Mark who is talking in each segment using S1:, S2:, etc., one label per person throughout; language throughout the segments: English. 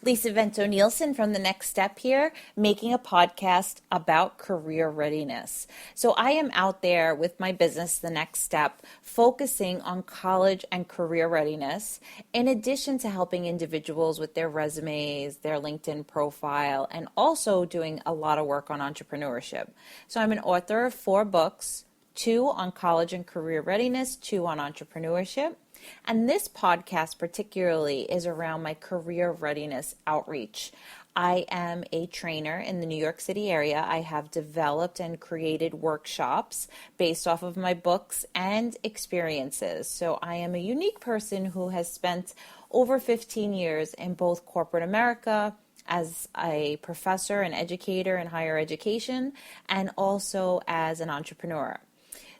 S1: Lisa Vento Nielsen from The Next Step here, making a podcast about career readiness. So I am out there with my business, The Next Step, focusing on college and career readiness, in addition to helping individuals with their resumes, their LinkedIn profile, and also doing a lot of work on entrepreneurship. So I'm an author of 4 books, 2 on college and career readiness, 2 on entrepreneurship. And this podcast particularly is around my career readiness outreach. I am a trainer in the New York City area. I have developed and created workshops based off of my books and experiences. So I am a unique person who has spent over 15 years in both corporate America as a professor and educator in higher education, and also as an entrepreneur.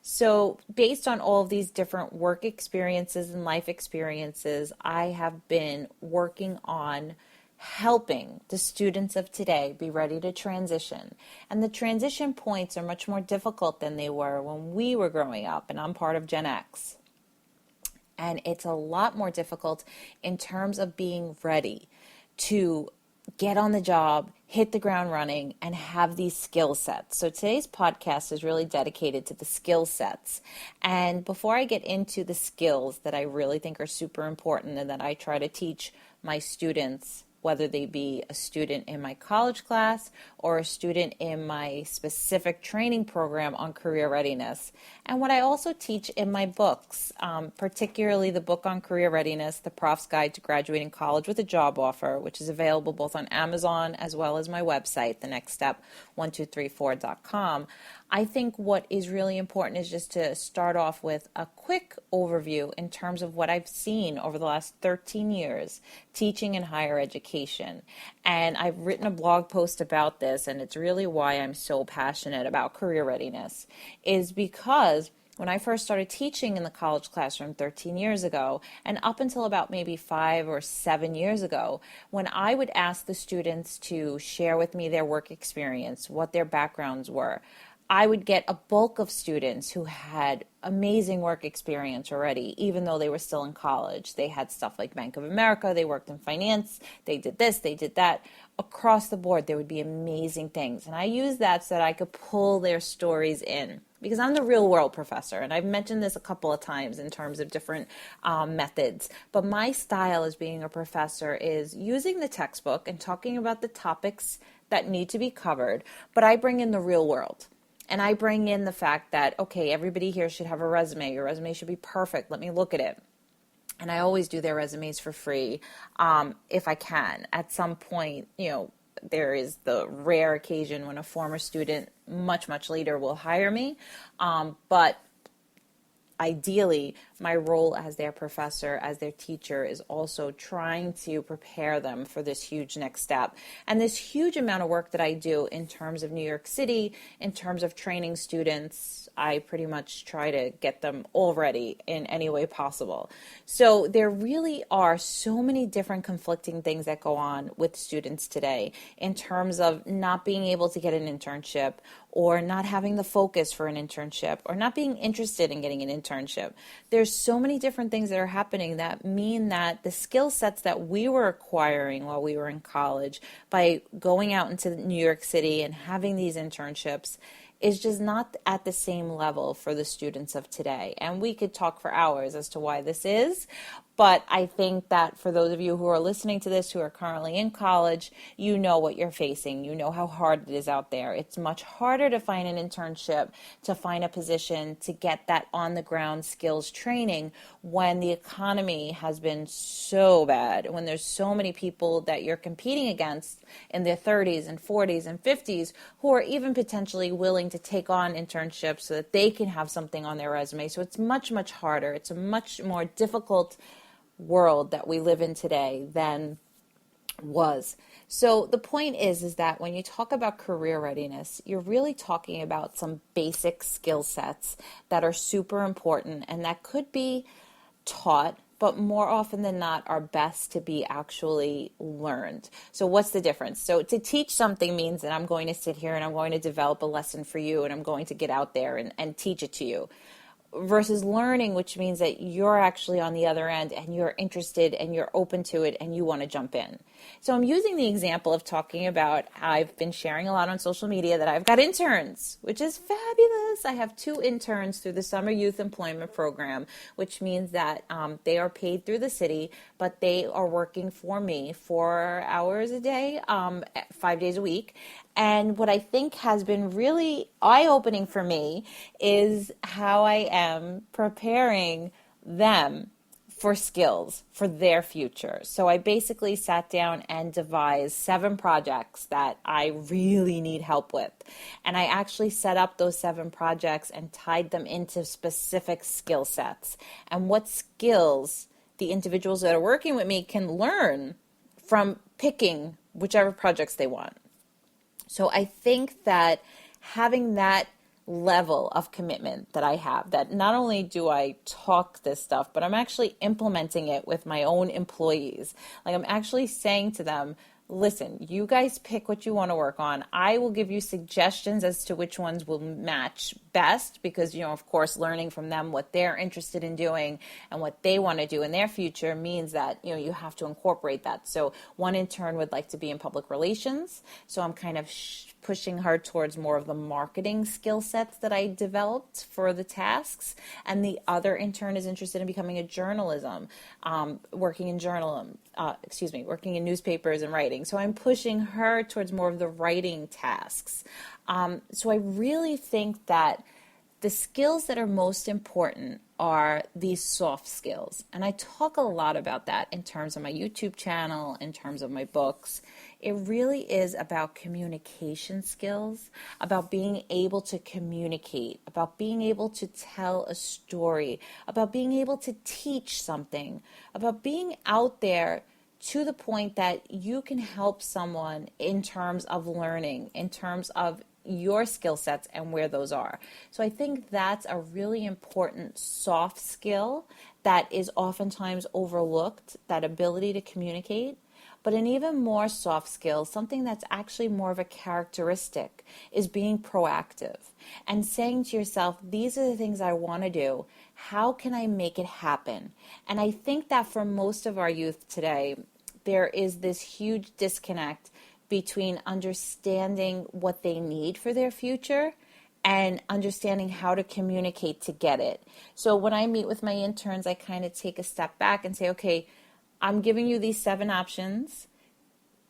S1: So based on all of these different work experiences and life experiences, I have been working on helping the students of today be ready to transition. And the transition points are much more difficult than they were when we were growing up, and I'm part of Gen X. And it's a lot more difficult in terms of being ready to get on the job, hit the ground running, and have these skill sets. So today's podcast is really dedicated to the skill sets. And before I get into the skills that I really think are super important and that I try to teach my students, whether they be a student in my college class or a student in my specific training program on career readiness, and what I also teach in my books, particularly the book on career readiness, The Prof's Guide to Graduating College with a Job Offer, which is available both on Amazon as well as my website, thenextstep1234.com. I think what is really important is just to start off with a quick overview in terms of what I've seen over the last 13 years teaching in higher education. And I've written a blog post about this, and it's really why I'm so passionate about career readiness, is because when I first started teaching in the college classroom 13 years ago, and up until about maybe 5 or 7 years ago, when I would ask the students to share with me their work experience, what their backgrounds were, I would get a bulk of students who had amazing work experience already, even though they were still in college. They had stuff like Bank of America, they worked in finance, they did this, they did that. Across the board, there would be amazing things. And I used that so that I could pull their stories in, because I'm the real world professor. And I've mentioned this a couple of times in terms of different methods. But my style as being a professor is using the textbook and talking about the topics that need to be covered, but I bring in the real world. And I bring in the fact that, okay, everybody here should have a resume. Your resume should be perfect. Let me look at it. And I always do their resumes for free if I can. At some point, there is the rare occasion when a former student much, much later will hire me. But ideally, my role as their professor, as their teacher, is also trying to prepare them for this huge next step. And this huge amount of work that I do in terms of New York City, in terms of training students, I pretty much try to get them all ready in any way possible. So there really are so many different conflicting things that go on with students today in terms of not being able to get an internship, or not having the focus for an internship, or not being interested in getting an internship. There's so many different things that are happening that mean that the skill sets that we were acquiring while we were in college by going out into New York City and having these internships is just not at the same level for the students of today. And we could talk for hours as to why this is, but I think that for those of you who are listening to this who are currently in college, you know what you're facing. You know how hard it is out there. It's much harder to find an internship, to find a position, to get that on-the-ground skills training when the economy has been so bad, when there's so many people that you're competing against in their 30s and 40s and 50s who are even potentially willing to take on internships so that they can have something on their resume. So it's much, much harder. It's a much more difficult world that we live in today than was. So the point is that when you talk about career readiness, you're really talking about some basic skill sets that are super important and that could be taught, but more often than not are best to be actually learned. So what's the difference? So to teach something means that I'm going to sit here and I'm going to develop a lesson for you and I'm going to get out there and teach it to you. versus learning, which means that you're actually on the other end and you're interested and you're open to it and you want to jump in. So I'm using the example of talking about how I've been sharing a lot on social media that I've got interns, which is fabulous. I have 2 interns through the Summer Youth Employment Program, which means that they are paid through the city, but they are working for me 4 hours a day, 5 days a week. And what I think has been really eye-opening for me is how I am preparing them for skills for their future. So I basically sat down and devised 7 projects that I really need help with. And I actually set up those 7 projects and tied them into specific skill sets and what skills the individuals that are working with me can learn from picking whichever projects they want. So I think that having that level of commitment that I have, that not only do I talk this stuff, but I'm actually implementing it with my own employees. Like I'm actually saying to them, listen, you guys pick what you want to work on. I will give you suggestions as to which ones will match best because, of course, learning from them what they're interested in doing and what they want to do in their future means that, you have to incorporate that. So one intern would like to be in public relations. So I'm kind of pushing her towards more of the marketing skill sets that I developed for the tasks. And the other intern is interested in becoming a journalism, working in newspapers and writing. So I'm pushing her towards more of the writing tasks. So I really think that the skills that are most important are these soft skills. And I talk a lot about that in terms of my YouTube channel, in terms of my books. It really is about communication skills, about being able to communicate, about being able to tell a story, about being able to teach something, about being out there to the point that you can help someone in terms of learning, in terms of your skill sets and where those are. So I think that's a really important soft skill that is oftentimes overlooked, that ability to communicate. But an even more soft skill, something that's actually more of a characteristic, is being proactive and saying to yourself, these are the things I want to do. How can I make it happen? And I think that for most of our youth today, there is this huge disconnect between understanding what they need for their future and understanding how to communicate to get it. So when I meet with my interns, I kind of take a step back and say, okay, I'm giving you these 7 options.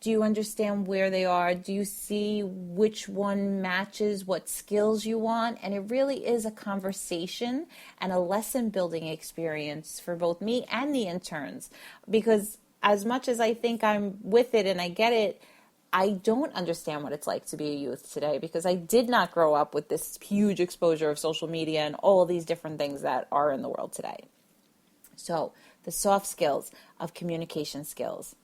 S1: Do you understand where they are? Do you see which one matches what skills you want? And it really is a conversation and a lesson building experience for both me and the interns. Because as much as I think I'm with it and I get it, I don't understand what it's like to be a youth today because I did not grow up with this huge exposure of social media and all these different things that are in the world today. So the soft skills of communication skills,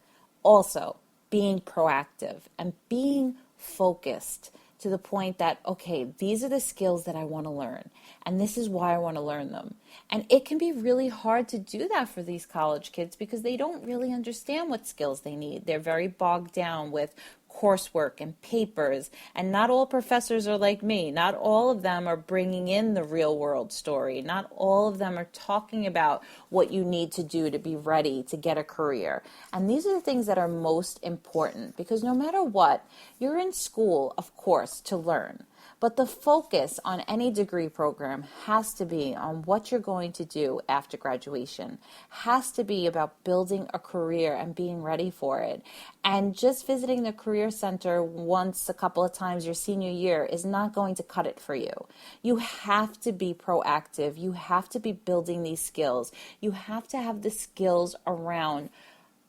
S1: also being proactive and being focused to the point that, okay, these are the skills that I want to learn and this is why I want to learn them. And it can be really hard to do that for these college kids because they don't really understand what skills they need. They're very bogged down with coursework and papers, and not all professors are like me. Not all of them are bringing in the real world story. Not all of them are talking about what you need to do to be ready to get a career. And these are the things that are most important because no matter what, you're in school, of course, to learn. But the focus on any degree program has to be on what you're going to do after graduation, has to be about building a career and being ready for it. And just visiting the Career Center once a couple of times your senior year is not going to cut it for you. You have to be proactive. You have to be building these skills. You have to have the skills around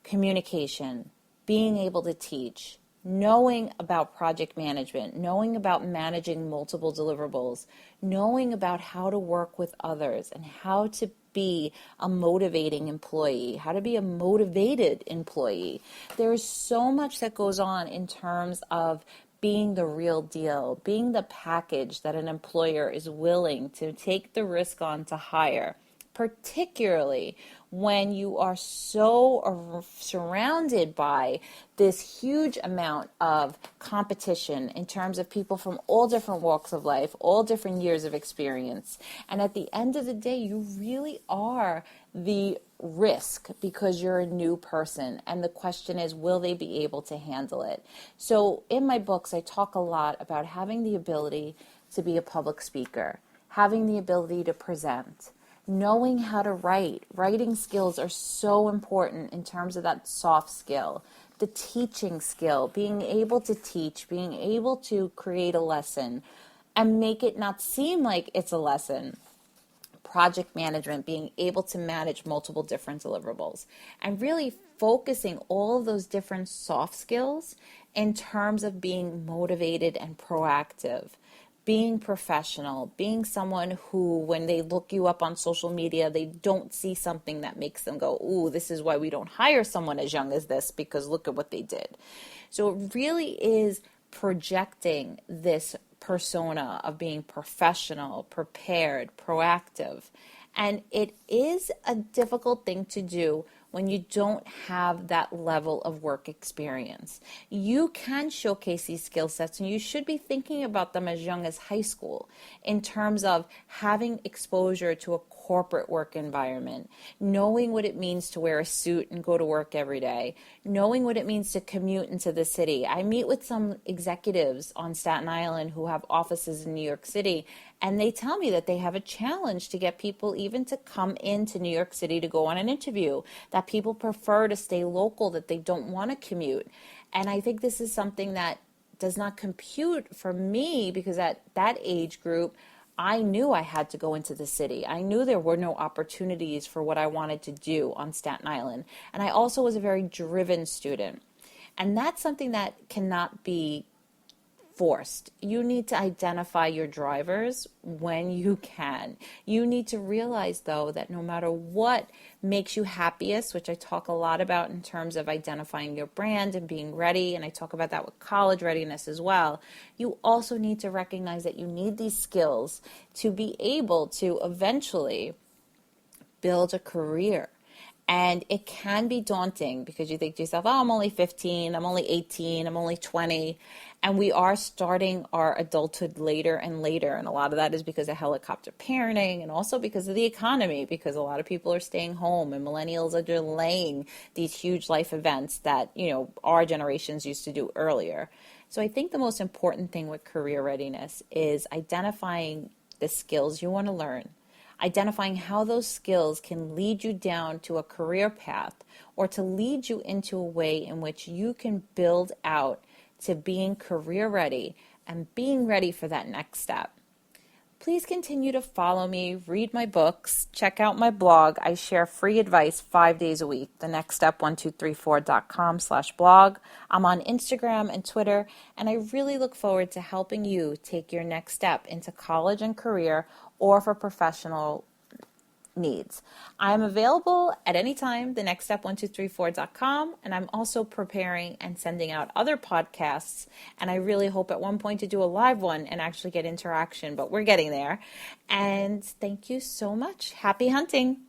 S1: communication, being able to teach, knowing about project management, knowing about managing multiple deliverables, knowing about how to work with others and how to be a motivating employee, how to be a motivated employee. There is so much that goes on in terms of being the real deal, being the package that an employer is willing to take the risk on to hire particularly when you are so surrounded by this huge amount of competition in terms of people from all different walks of life, all different years of experience. And at the end of the day, you really are the risk because you're a new person. And the question is, will they be able to handle it? So in my books, I talk a lot about having the ability to be a public speaker, having the ability to present, knowing how to write. Writing skills are so important in terms of that soft skill. The teaching skill, being able to teach, being able to create a lesson and make it not seem like it's a lesson. Project management, being able to manage multiple different deliverables, and really focusing all of those different soft skills in terms of being motivated and proactive, being professional, being someone who, when they look you up on social media, they don't see something that makes them go, ooh, this is why we don't hire someone as young as this, because look at what they did. So it really is projecting this persona of being professional, prepared, proactive. And it is a difficult thing to do when you don't have that level of work experience. You can showcase these skill sets, and you should be thinking about them as young as high school in terms of having exposure to a corporate work environment, knowing what it means to wear a suit and go to work every day, knowing what it means to commute into the city. I meet with some executives on Staten Island who have offices in New York City, and they tell me that they have a challenge to get people even to come into New York City to go on an interview, that people prefer to stay local, that they don't want to commute. And I think this is something that does not compute for me, because at that age group, I knew I had to go into the city. I knew there were no opportunities for what I wanted to do on Staten Island. And I also was a very driven student. And that's something that cannot be forced. You need to identify your drivers when you can. You need to realize, though, that no matter what makes you happiest, which I talk a lot about in terms of identifying your brand and being ready, and I talk about that with college readiness as well, you also need to recognize that you need these skills to be able to eventually build a career. And it can be daunting because you think to yourself, oh, I'm only 15, I'm only 18, I'm only 20. And we are starting our adulthood later and later. And a lot of that is because of helicopter parenting, and also because of the economy, because a lot of people are staying home and millennials are delaying these huge life events that, our generations used to do earlier. So I think the most important thing with career readiness is identifying the skills you want to learn, identifying how those skills can lead you down to a career path, or to lead you into a way in which you can build out to being career ready and being ready for that next step. Please continue to follow me, read my books, check out my blog. I share free advice 5 days a week, thenextstep1234.com/blog. I'm on Instagram and Twitter, and I really look forward to helping you take your next step into college and career, or for professional needs. I'm available at any time, thenextstep1234.com, and I'm also preparing and sending out other podcasts, and I really hope at one point to do a live one and actually get interaction, but we're getting there. And thank you so much. Happy hunting.